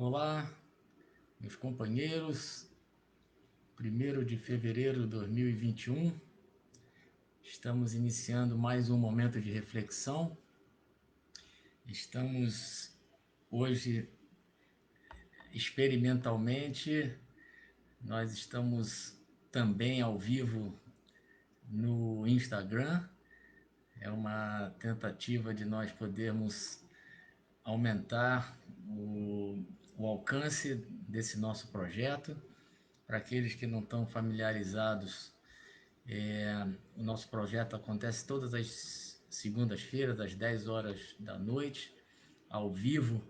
Olá, meus companheiros. 1º de fevereiro de 2021, estamos iniciando mais um momento de reflexão. Estamos hoje, experimentalmente, nós estamos também ao vivo no Instagram. É uma tentativa de nós podermos aumentar o alcance desse nosso projeto. Para aqueles que não estão familiarizados, o nosso projeto acontece todas as segundas-feiras, às 10 horas da noite, ao vivo.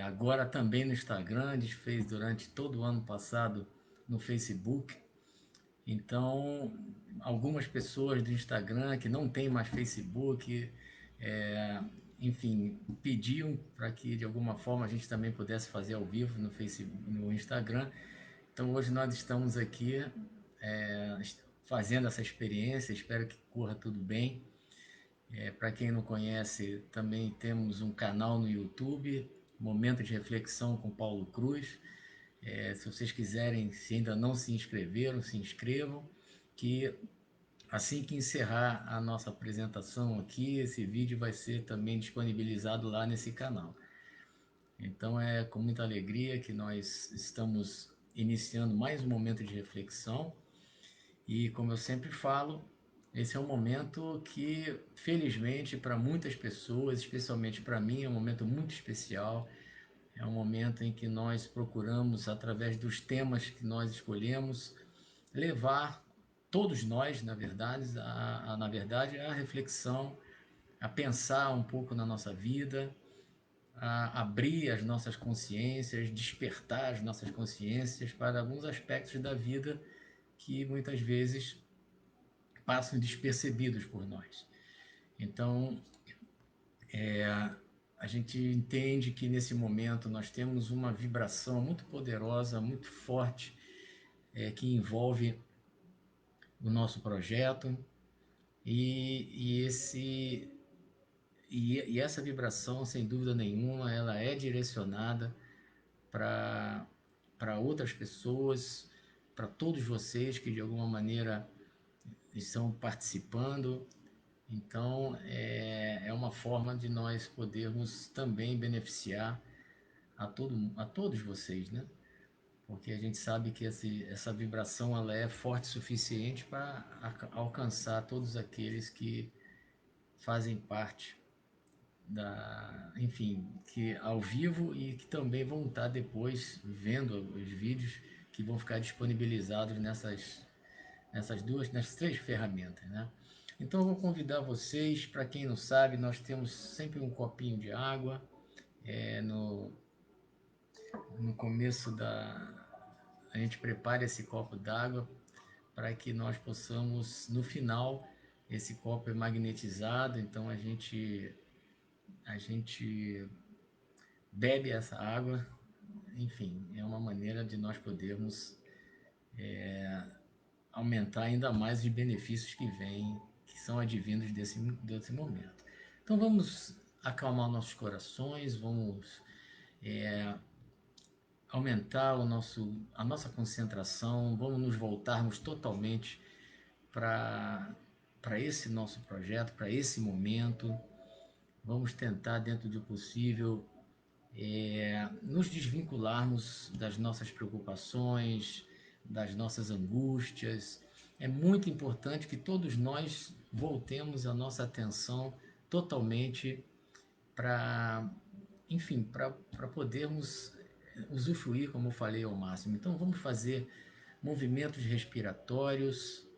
Agora também no Instagram, a gente fez durante todo o ano passado no Facebook. Então, algumas pessoas do Instagram que não tem mais Facebook, enfim, pediam para que de alguma forma a gente também pudesse fazer ao vivo no Facebook, no Instagram. Então hoje nós estamos aqui é, fazendo essa experiência, espero que corra tudo bem. Para quem não conhece, também temos um canal no YouTube, Momento de Reflexão com Paulo Cruz. Se vocês quiserem, se ainda não se inscreveram, se inscrevam, que assim que encerrar a nossa apresentação aqui, esse vídeo vai ser também disponibilizado lá nesse canal. Então é com muita alegria que nós estamos iniciando mais um momento de reflexão. E como eu sempre falo, esse é um momento que, felizmente, para muitas pessoas, especialmente para mim, é um momento muito especial. É um momento em que nós procuramos, através dos temas que nós escolhemos, levar todos nós, na verdade, a reflexão, a pensar um pouco na nossa vida, a abrir as nossas consciências, despertar as nossas consciências para alguns aspectos da vida que muitas vezes passam despercebidos por nós. Então, a gente entende que nesse momento nós temos uma vibração muito poderosa, muito forte, que envolve o nosso projeto e essa vibração, sem dúvida nenhuma, ela é direcionada para outras pessoas, para todos vocês que de alguma maneira estão participando. Então é uma forma de nós podermos também beneficiar a todos vocês, né? Porque a gente sabe que essa vibração ela é forte o suficiente para alcançar todos aqueles que fazem parte enfim, que ao vivo e que também vão estar depois vendo os vídeos que vão ficar disponibilizados nessas três ferramentas, né? Então eu vou convidar vocês, para quem não sabe, nós temos sempre um copinho de água no começo a gente prepara esse copo d'água para que nós possamos, no final, esse copo é magnetizado, então a gente bebe essa água. Enfim, é uma maneira de nós podermos aumentar ainda mais os benefícios que vêm, que são advindos desse momento. Então vamos acalmar nossos corações, vamos aumentar a nossa concentração, vamos nos voltarmos totalmente para esse nosso projeto, para esse momento. Vamos tentar, dentro do possível, nos desvincularmos das nossas preocupações, das nossas angústias. É muito importante que todos nós voltemos a nossa atenção totalmente para, enfim, para podermos usufruir, como eu falei, ao máximo. Então vamos fazer movimentos respiratórios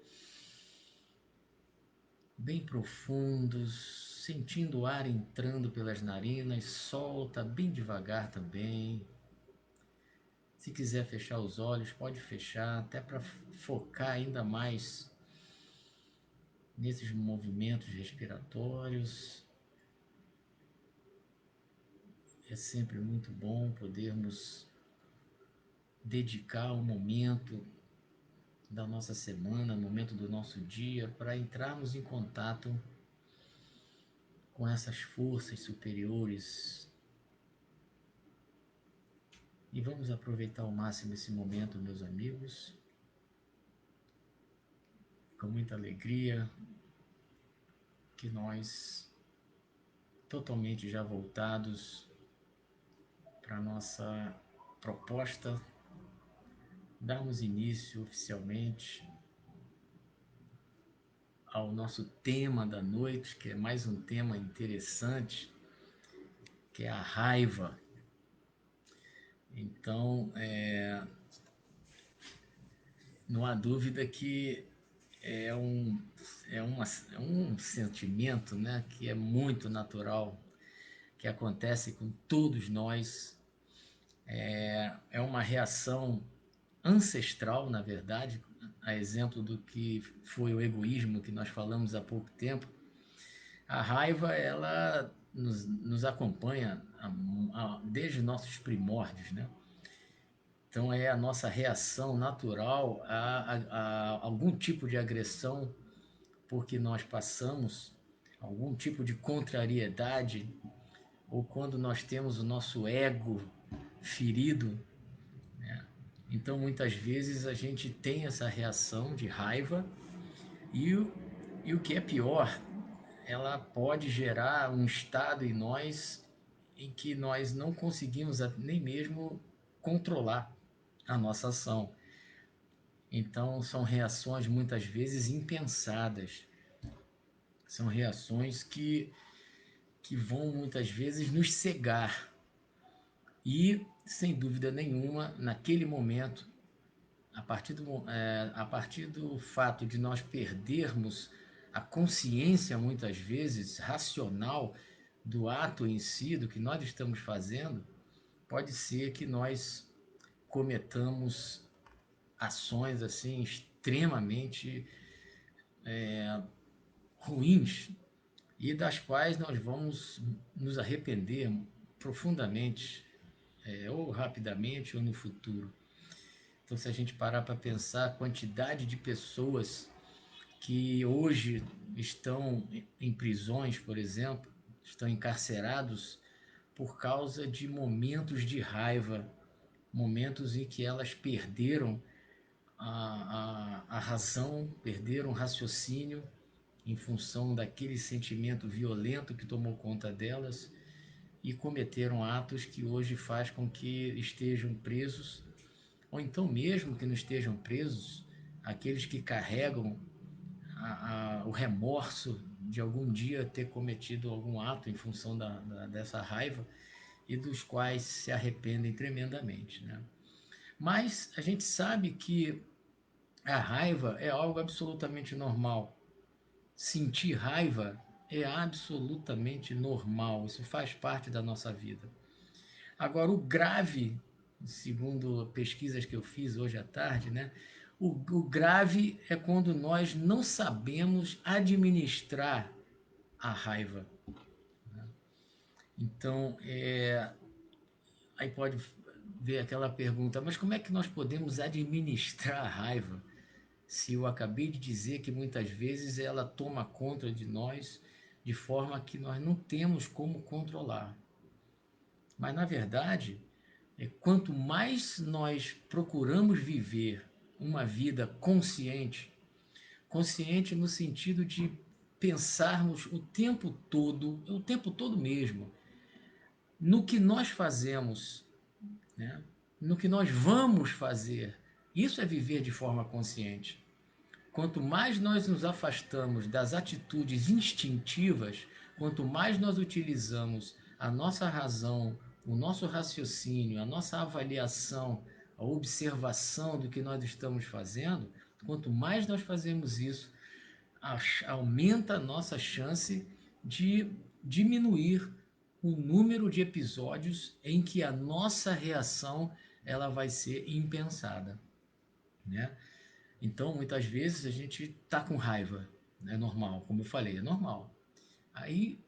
bem profundos, sentindo o ar entrando pelas narinas, solta bem devagar também. Se quiser fechar os olhos, pode fechar, até para focar ainda mais nesses movimentos respiratórios. É sempre muito bom podermos dedicar um momento da nossa semana, um momento do nosso dia, para entrarmos em contato com essas forças superiores E vamos aproveitar ao máximo esse momento, meus amigos, com muita alegria, que nós, totalmente já voltados para a nossa proposta, darmos início oficialmente ao nosso tema da noite, que é mais um tema interessante, que é a raiva. Então, não há dúvida que é um, é um sentimento, né, que é muito natural, que acontece com todos nós. É uma reação ancestral, na verdade, a exemplo do que foi o egoísmo que nós falamos há pouco tempo. A raiva, ela nos acompanha desde nossos primórdios, né? Então é a nossa reação natural a algum tipo de agressão porque nós passamos, algum tipo de contrariedade, ou quando nós temos o nosso ego ferido, né? Então muitas vezes a gente tem essa reação de raiva e o que é pior, ela pode gerar um estado em nós em que nós não conseguimos nem mesmo controlar a nossa ação. Então, são reações muitas vezes impensadas, são reações que vão muitas vezes nos cegar. E, sem dúvida nenhuma, naquele momento, a partir do fato de nós perdermos a consciência, muitas vezes, racional do ato em si, do que nós estamos fazendo, pode ser que nós cometamos ações assim extremamente ruins e das quais nós vamos nos arrepender profundamente, ou rapidamente ou no futuro. Então, se a gente parar para pensar a quantidade de pessoas que hoje estão em prisões, por exemplo, estão encarcerados por causa de momentos de raiva, momentos em que elas perderam a razão, perderam o raciocínio em função daquele sentimento violento que tomou conta delas e cometeram atos que hoje faz com que estejam presos, ou então mesmo que não estejam presos, aqueles que carregam o remorso de algum dia ter cometido algum ato em função dessa raiva e dos quais se arrependem tremendamente, né? Mas a gente sabe que a raiva é algo absolutamente normal. Sentir raiva é absolutamente normal, isso faz parte da nossa vida. Agora, o grave, segundo pesquisas que eu fiz hoje à tarde, né? O grave é quando nós não sabemos administrar a raiva. Então, aí pode ver aquela pergunta, mas como é que nós podemos administrar a raiva? Se eu acabei de dizer que muitas vezes ela toma conta de nós de forma que nós não temos como controlar. Mas, na verdade, quanto mais nós procuramos viver uma vida consciente, consciente no sentido de pensarmos o tempo todo mesmo, no que nós fazemos, né? No que nós vamos fazer, isso é viver de forma consciente. Quanto mais nós nos afastamos das atitudes instintivas, quanto mais nós utilizamos a nossa razão, o nosso raciocínio, a nossa avaliação, a observação do que nós estamos fazendo, quanto mais nós fazemos isso, aumenta a nossa chance de diminuir o número de episódios em que a nossa reação ela vai ser impensada, né? Então, muitas vezes a gente tá com raiva, é normal, como eu falei, é normal. Aí,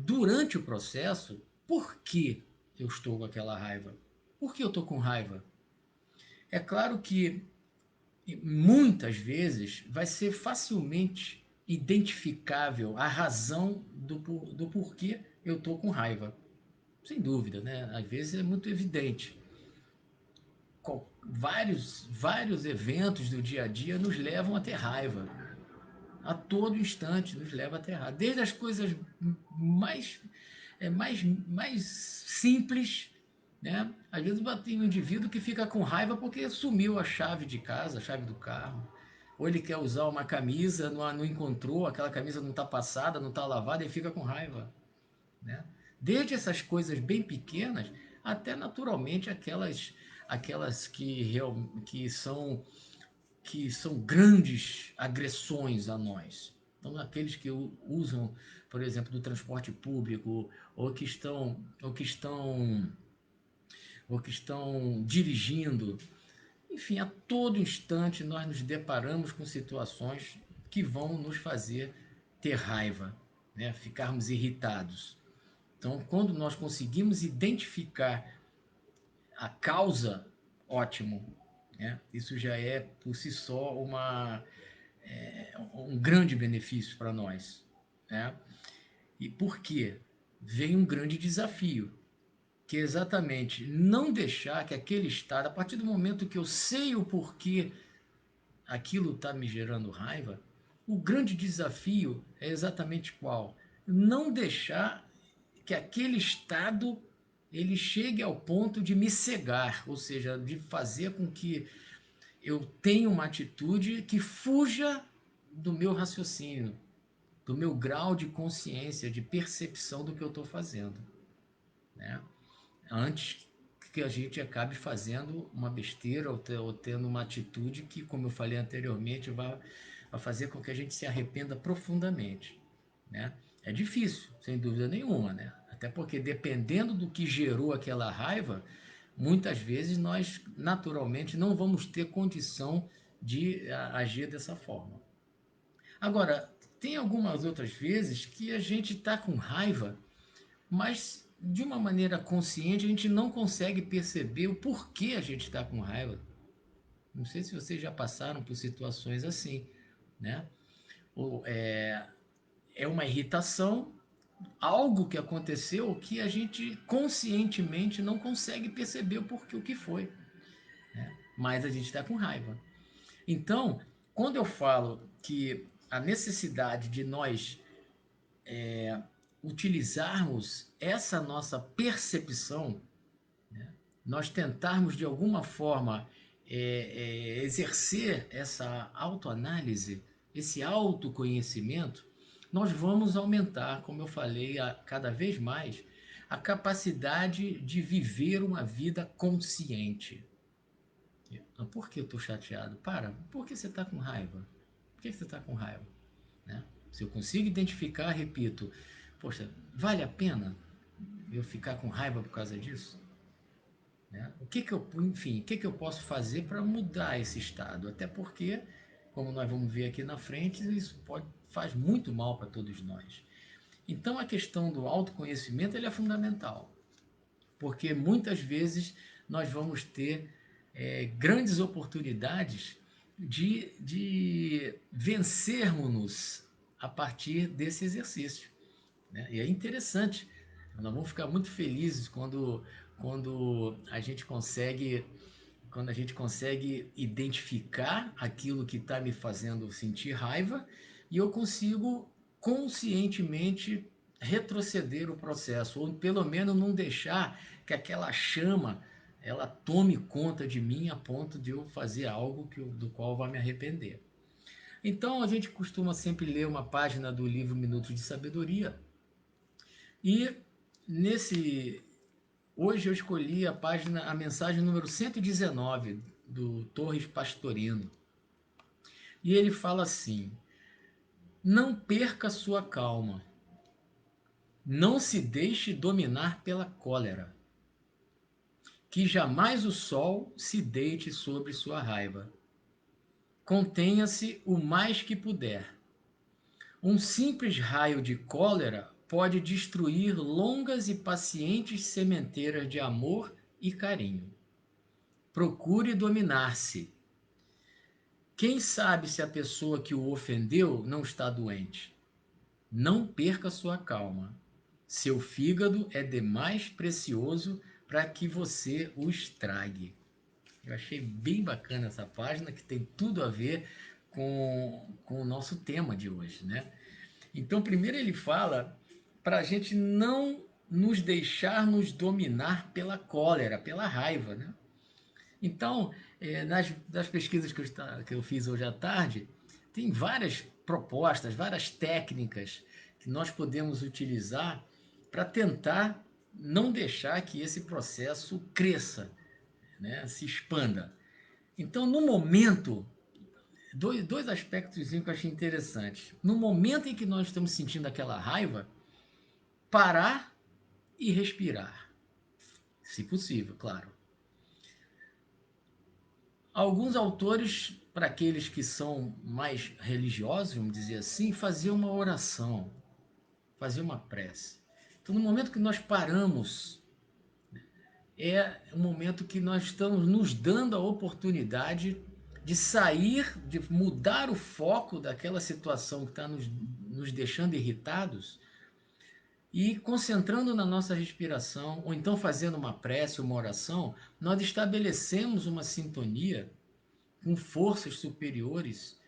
durante o processo, por que eu estou com aquela raiva? Por que eu estou com raiva? É claro que muitas vezes vai ser facilmente identificável a razão do porquê eu estou com raiva. sem dúvida, né? Às vezes é muito evidente. Vários eventos do dia a dia nos levam a ter raiva. A todo instante nos leva a ter raiva. Desde as coisas mais, mais simples, né? Às vezes tem um indivíduo que fica com raiva porque sumiu a chave de casa, a chave do carro. Ou ele quer usar uma camisa, não encontrou, aquela camisa não está passada, não está lavada e fica com raiva, né? Desde essas coisas bem pequenas até naturalmente aquelas que são grandes agressões a nós. Então, aqueles que usam, por exemplo, do transporte público ou que estão dirigindo, enfim, a todo instante nós nos deparamos com situações que vão nos fazer ter raiva, né? Ficarmos irritados. Então, quando nós conseguimos identificar a causa, ótimo, né? Isso já é por si só um grande benefício para nós, né? E por quê? Vem um grande desafio, que é exatamente não deixar que aquele estado, a partir do momento que eu sei o porquê aquilo está me gerando raiva, o grande desafio é exatamente qual? Não deixar que aquele estado ele chegue ao ponto de me cegar, ou seja, de fazer com que eu tenha uma atitude que fuja do meu raciocínio, do meu grau de consciência, de percepção do que eu estou fazendo, né? Antes que a gente acabe fazendo uma besteira ou tendo uma atitude que, como eu falei anteriormente, vai fazer com que a gente se arrependa profundamente, né? É difícil, sem dúvida nenhuma, né? Até porque dependendo do que gerou aquela raiva, muitas vezes nós naturalmente não vamos ter condição de agir dessa forma. Agora, tem algumas outras vezes que a gente está com raiva, mas de uma maneira consciente a gente não consegue perceber o porquê a gente está com raiva. Não sei se vocês já passaram por situações assim, né? Ou é uma irritação, algo que aconteceu que a gente conscientemente não consegue perceber o porquê, o que foi, né? Mas a gente está com raiva. Então, quando eu falo que a necessidade de nós utilizarmos essa nossa percepção, nós tentarmos de alguma forma exercer essa autoanálise, esse autoconhecimento, nós vamos aumentar, como eu falei, cada vez mais a capacidade de viver uma vida consciente. Por que eu estou chateado? Por que você está com raiva? Por que você está com raiva? Né? Se eu consigo identificar, repito, poxa, vale a pena eu ficar com raiva por causa disso? Né? O que que eu posso fazer para mudar esse estado? Até porque, como nós vamos ver aqui na frente, faz muito mal para todos nós. Então a questão do autoconhecimento ele é fundamental, porque muitas vezes nós vamos ter grandes oportunidades de vencermos-nos a partir desse exercício, né? E é interessante, nós vamos ficar muito felizes quando a gente consegue identificar aquilo que está me fazendo sentir raiva e eu consigo conscientemente retroceder o processo, ou pelo menos não deixar que aquela chama ela tome conta de mim a ponto de eu fazer algo do qual eu vou me arrepender. Então a gente costuma sempre ler uma página do livro Minutos de Sabedoria e nesse hoje eu escolhi a mensagem número 119 do Torres Pastorino. E ele fala assim: não perca sua calma, não se deixe dominar pela cólera, que jamais o sol se deite sobre sua raiva. Contenha-se o mais que puder. Um simples raio de cólera pode destruir longas e pacientes sementeiras de amor e carinho. Procure dominar-se. Quem sabe se a pessoa que o ofendeu não está doente? Não perca sua calma. Seu fígado é demais precioso para que você o estrague. Eu achei bem bacana essa página, que tem tudo a ver com o nosso tema de hoje, né? Então, primeiro ele fala para a gente não nos deixarmos dominar pela cólera, pela raiva, né? Então, das pesquisas que eu fiz hoje à tarde, tem várias propostas, várias técnicas que nós podemos utilizar para tentar não deixar que esse processo cresça, né, se expanda. Então, no momento, dois aspectos que eu achei interessantes. No momento em que nós estamos sentindo aquela raiva, parar e respirar, se possível, claro. Alguns autores, para aqueles que são mais religiosos, vamos dizer assim, faziam uma oração, faziam uma prece. Então, no momento que nós paramos, é o momento que nós estamos nos dando a oportunidade de sair, de mudar o foco daquela situação que está nos deixando irritados e concentrando na nossa respiração, ou então fazendo uma prece, uma oração, nós estabelecemos uma sintonia com forças superiores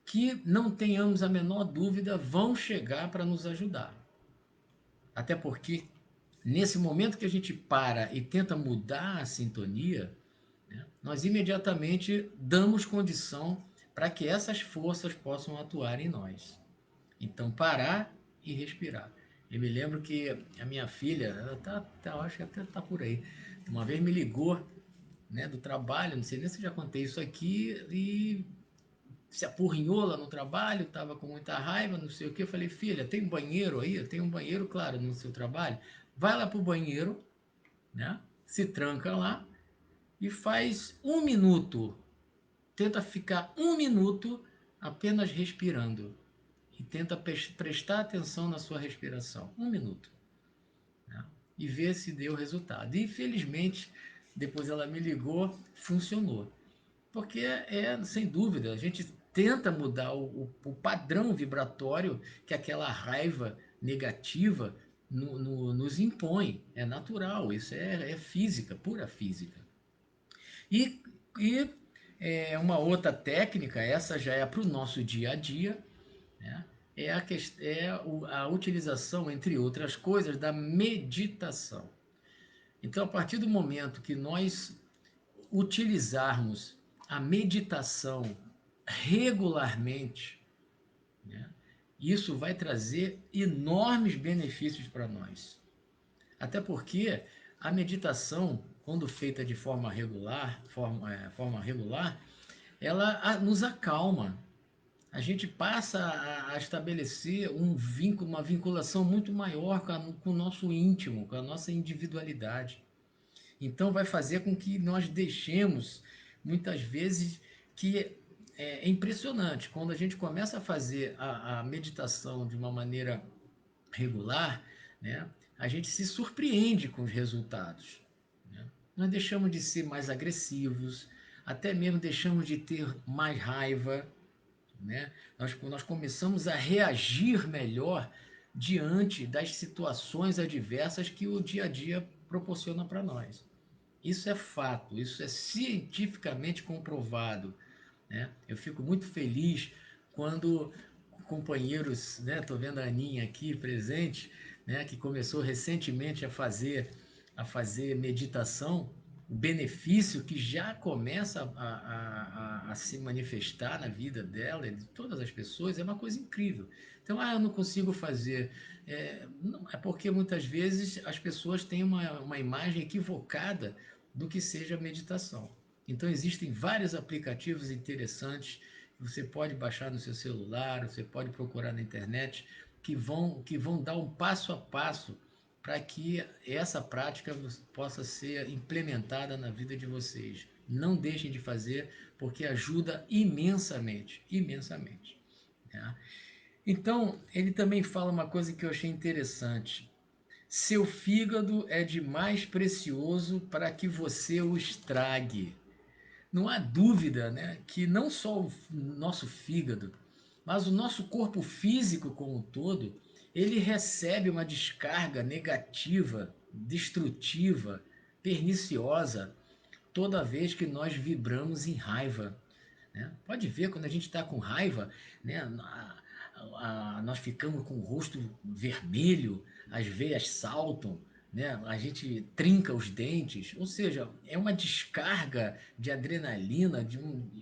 que, não tenhamos a menor dúvida, vão chegar para nos ajudar. Até porque, nesse momento que a gente para e tenta mudar a sintonia, né, nós imediatamente damos condição para que essas forças possam atuar em nós. Então, parar e respirar. Eu me lembro que a minha filha, ela acho que até está por aí, uma vez me ligou, né, do trabalho, não sei nem se já contei isso aqui, e se apurrinhou lá no trabalho, estava com muita raiva, não sei o que. Eu falei, filha, tem um banheiro aí? Tem um banheiro, claro, no seu trabalho. Vai lá pro banheiro, né? Se tranca lá e faz 1 minuto. Tenta ficar 1 minuto apenas respirando. E tenta prestar atenção na sua respiração. 1 minuto. Né? E ver se deu resultado. E, infelizmente, depois ela me ligou, funcionou. Porque sem dúvida, a gente tenta mudar o padrão vibratório que aquela raiva negativa nos impõe. É natural, isso é física, pura física. E, e uma outra técnica, essa já é para o nosso dia a dia, né? A utilização, entre outras coisas, da meditação. Então, a partir do momento que nós utilizarmos a meditação regularmente, né, isso vai trazer enormes benefícios para nós. Até porque a meditação, quando feita de forma regular, ela nos acalma. A gente passa a estabelecer uma vinculação muito maior com o nosso íntimo, com a nossa individualidade. Então vai fazer com que nós deixemos, muitas vezes, que é impressionante, quando a gente começa a fazer a meditação de uma maneira regular, né, a gente se surpreende com os resultados. Né? Nós deixamos de ser mais agressivos, até mesmo deixamos de ter mais raiva, né? Nós começamos a reagir melhor diante das situações adversas que o dia a dia proporciona para nós. Isso é fato, isso é cientificamente comprovado. Né? Eu fico muito feliz quando companheiros, né, estou vendo a Aninha aqui presente, né, que começou recentemente a fazer meditação, o benefício que já começa a se manifestar na vida dela e de todas as pessoas é uma coisa incrível. Então, eu não consigo fazer. Não, é porque muitas vezes as pessoas têm uma imagem equivocada do que seja meditação. Então, existem vários aplicativos interessantes que você pode baixar no seu celular, você pode procurar na internet, que vão dar um passo a passo para que essa prática possa ser implementada na vida de vocês. Não deixem de fazer, porque ajuda imensamente, imensamente. Né? Então, ele também fala uma coisa que eu achei interessante. Seu fígado é demais precioso para que você o estrague. Não há dúvida, né, que não só o nosso fígado, mas o nosso corpo físico como um todo, ele recebe uma descarga negativa, destrutiva, perniciosa, toda vez que nós vibramos em raiva. Né? Pode ver, quando a gente está com raiva, né, nós ficamos com o rosto vermelho, as veias saltam, né, a gente trinca os dentes, ou seja, é uma descarga de adrenalina,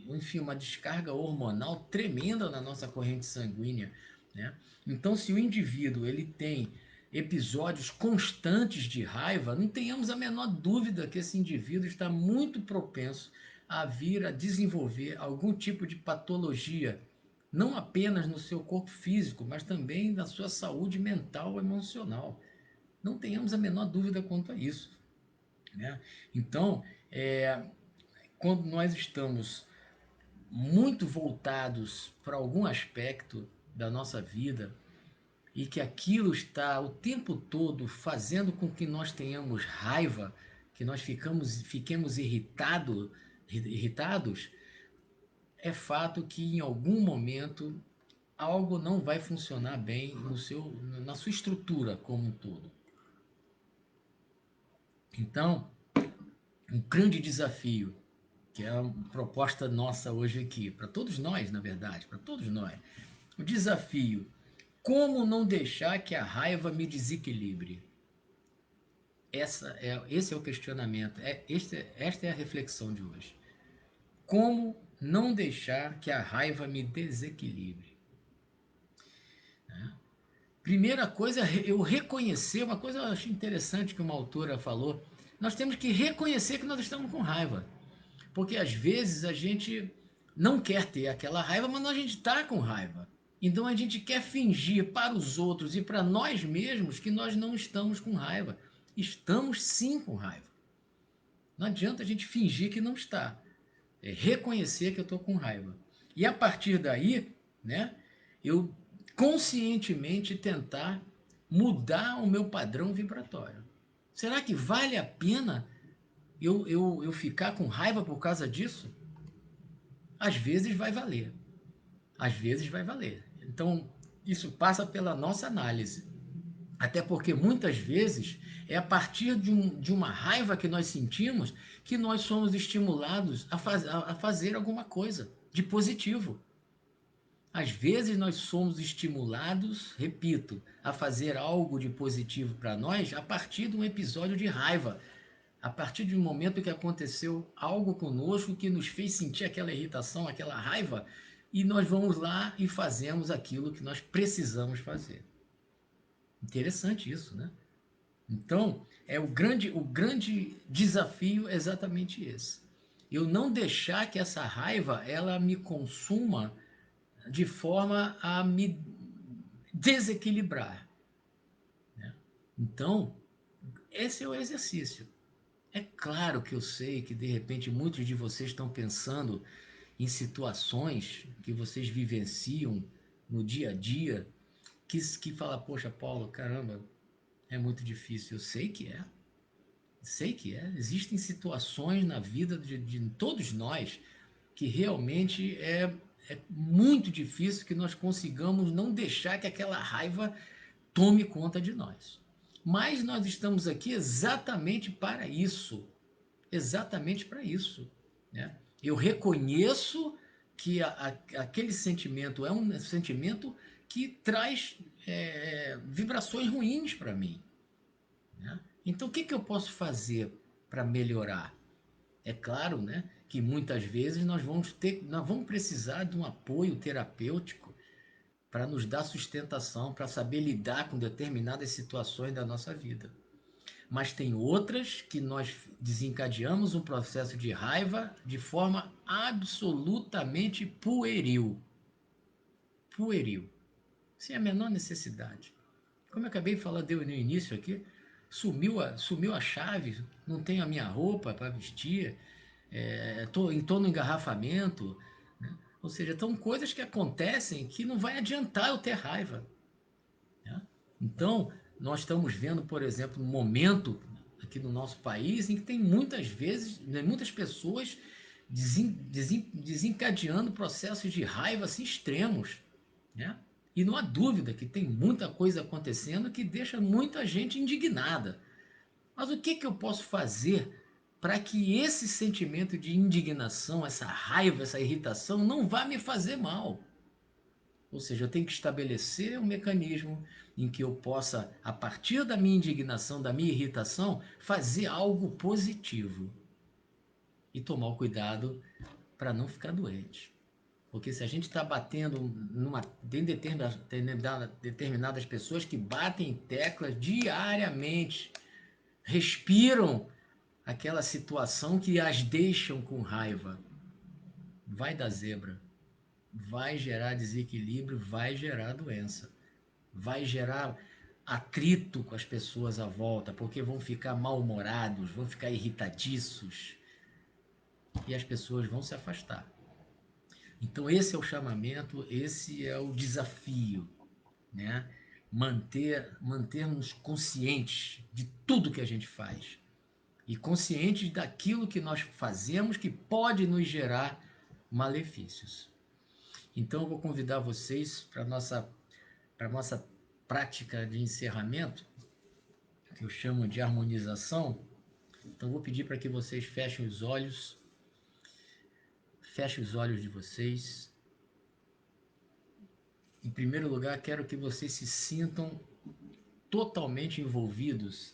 enfim, uma descarga hormonal tremenda na nossa corrente sanguínea. Né? Então, se o indivíduo ele tem episódios constantes de raiva, não tenhamos a menor dúvida que esse indivíduo está muito propenso a vir a desenvolver algum tipo de patologia, não apenas no seu corpo físico, mas também na sua saúde mental e emocional. Não tenhamos a menor dúvida quanto a isso. Né? Então, quando nós estamos muito voltados para algum aspecto da nossa vida e que aquilo está o tempo todo fazendo com que nós tenhamos raiva, que nós fiquemos irritados, é fato que em algum momento algo não vai funcionar bem na sua estrutura como um todo. Então, um grande desafio, que é a proposta nossa hoje aqui, para todos nós, na verdade, para todos nós, o desafio: como não deixar que a raiva me desequilibre? Esse é o questionamento, esta é a reflexão de hoje. Como não deixar que a raiva me desequilibre? Primeira coisa, eu reconhecer, uma coisa eu acho interessante que uma autora falou, nós temos que reconhecer que nós estamos com raiva. Porque às vezes a gente não quer ter aquela raiva, mas a gente está com raiva. Então a gente quer fingir para os outros e para nós mesmos que nós não estamos com raiva. Estamos sim com raiva. Não adianta a gente fingir que não está. É reconhecer que eu estou com raiva. E a partir daí, né, eu conscientemente tentar mudar o meu padrão vibratório. Será que vale a pena eu ficar com raiva por causa disso? Às vezes vai valer. Às vezes vai valer. Então, isso passa pela nossa análise. Até porque muitas vezes é a partir de uma raiva que nós sentimos que nós somos estimulados a fazer alguma coisa de positivo. Às vezes nós somos estimulados, repito, a fazer algo de positivo para nós a partir de um episódio de raiva, a partir de um momento que aconteceu algo conosco que nos fez sentir aquela irritação, aquela raiva, e nós vamos lá e fazemos aquilo que nós precisamos fazer. Interessante isso, né? Então, o grande desafio é exatamente esse. Eu não deixar que essa raiva ela me consuma de forma a me desequilibrar. Né? Então, esse é o exercício. É claro que eu sei que de repente muitos de vocês estão pensando em situações que vocês vivenciam no dia a dia que fala, poxa, Paulo, caramba, é muito difícil. Eu sei que é. Sei que é. Existem situações na vida de todos nós que realmente é muito difícil que nós consigamos não deixar que aquela raiva tome conta de nós. Mas nós estamos aqui exatamente para isso. Exatamente para isso. Né? Eu reconheço que aquele sentimento é um sentimento que traz vibrações ruins para mim. Né? Então, o que eu posso fazer para melhorar? É claro, né, que muitas vezes nós vamos precisar de um apoio terapêutico para nos dar sustentação, para saber lidar com determinadas situações da nossa vida. Mas tem outras que nós desencadeamos um processo de raiva de forma absolutamente pueril. Pueril. Sem a menor necessidade. Como eu acabei de falar deu no início aqui, sumiu a chave, não tenho a minha roupa para vestir, estou no engarrafamento. Né? Ou seja, são coisas que acontecem que não vai adiantar eu ter raiva. Né? Então, nós estamos vendo, por exemplo, um momento aqui no nosso país em que tem muitas vezes, né, muitas pessoas desencadeando processos de raiva assim, extremos. Né? E não há dúvida que tem muita coisa acontecendo que deixa muita gente indignada. Mas o que eu posso fazer para que esse sentimento de indignação, essa raiva, essa irritação não vá me fazer mal? Ou seja, eu tenho que estabelecer um mecanismo em que eu possa, a partir da minha indignação, da minha irritação, fazer algo positivo e tomar o cuidado para não ficar doente. Porque se a gente está batendo tem determinadas pessoas que batem teclas diariamente, respiram aquela situação que as deixam com raiva. Vai dar zebra, vai gerar desequilíbrio, vai gerar doença, vai gerar atrito com as pessoas à volta, porque vão ficar mal-humorados, vão ficar irritadiços e as pessoas vão se afastar. Então esse é o chamamento, esse é o desafio, né? Mantermos conscientes de tudo que a gente faz e conscientes daquilo que nós fazemos que pode nos gerar malefícios. Então eu vou convidar vocês para a nossa prática de encerramento, que eu chamo de harmonização. Então eu vou pedir para que vocês fechem os olhos de vocês. Em primeiro lugar, quero que vocês se sintam totalmente envolvidos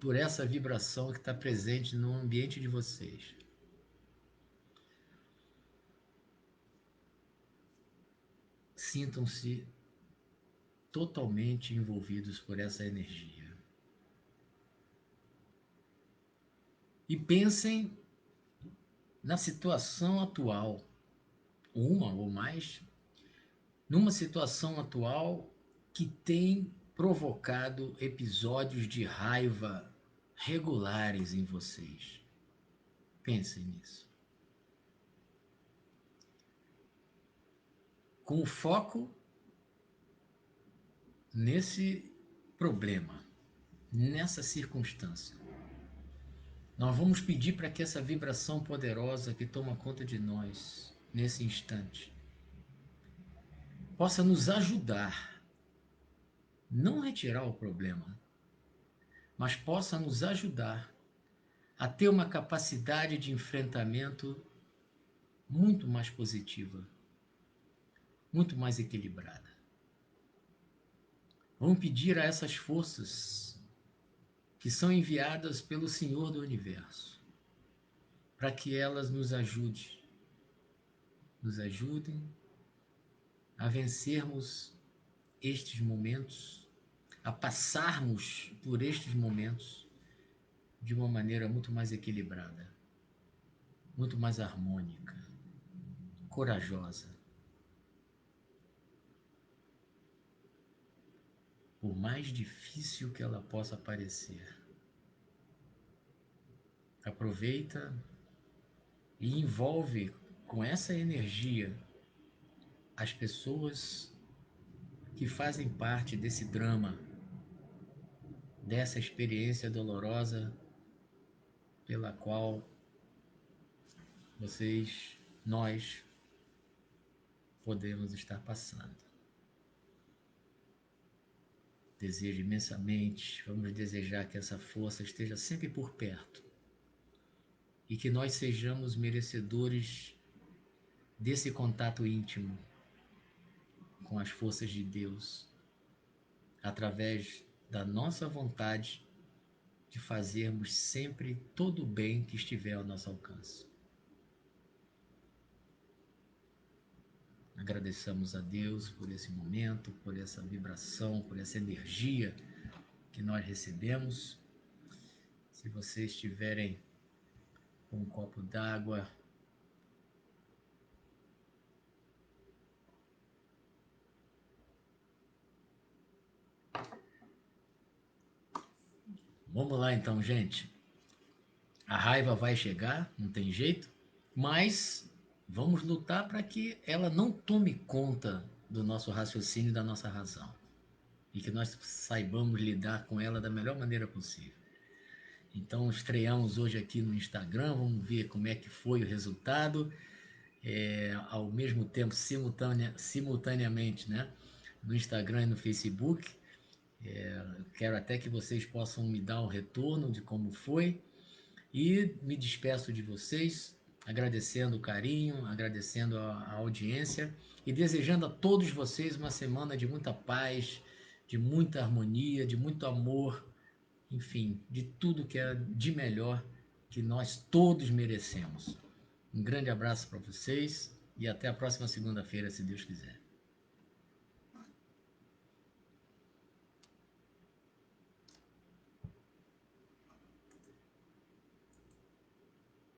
por essa vibração que está presente no ambiente de vocês. Sintam-se totalmente envolvidos por essa energia. E pensem na situação atual, uma ou mais, numa situação atual que tem provocado episódios de raiva regulares em vocês. Pensem nisso. Com foco nesse problema, nessa circunstância. Nós vamos pedir para que essa vibração poderosa que toma conta de nós, nesse instante, possa nos ajudar, não retirar o problema, mas possa nos ajudar a ter uma capacidade de enfrentamento muito mais positiva, muito mais equilibrada. Vamos pedir a essas forças que são enviadas pelo Senhor do Universo, para que elas nos ajudem a vencermos estes momentos, a passarmos por estes momentos de uma maneira muito mais equilibrada, muito mais harmônica, corajosa. Por mais difícil que ela possa parecer. Aproveita e envolve com essa energia as pessoas que fazem parte desse drama, dessa experiência dolorosa pela qual nós podemos estar passando. Desejo imensamente, vamos desejar que essa força esteja sempre por perto e que nós sejamos merecedores desse contato íntimo com as forças de Deus, através da nossa vontade de fazermos sempre todo o bem que estiver ao nosso alcance. Agradeçamos a Deus por esse momento, por essa vibração, por essa energia que nós recebemos. Se vocês tiverem um copo d'água, vamos lá então, gente. A raiva vai chegar, não tem jeito, mas vamos lutar para que ela não tome conta do nosso raciocínio e da nossa razão. E que nós saibamos lidar com ela da melhor maneira possível. Então, estreamos hoje aqui no Instagram, vamos ver como é que foi o resultado. ao mesmo tempo, simultaneamente, né? No Instagram e no Facebook. Quero até que vocês possam me dar um retorno de como foi. E me despeço de vocês, agradecendo o carinho, agradecendo a audiência e desejando a todos vocês uma semana de muita paz, de muita harmonia, de muito amor, enfim, de tudo que é de melhor que nós todos merecemos. Um grande abraço para vocês e até a próxima segunda-feira, se Deus quiser.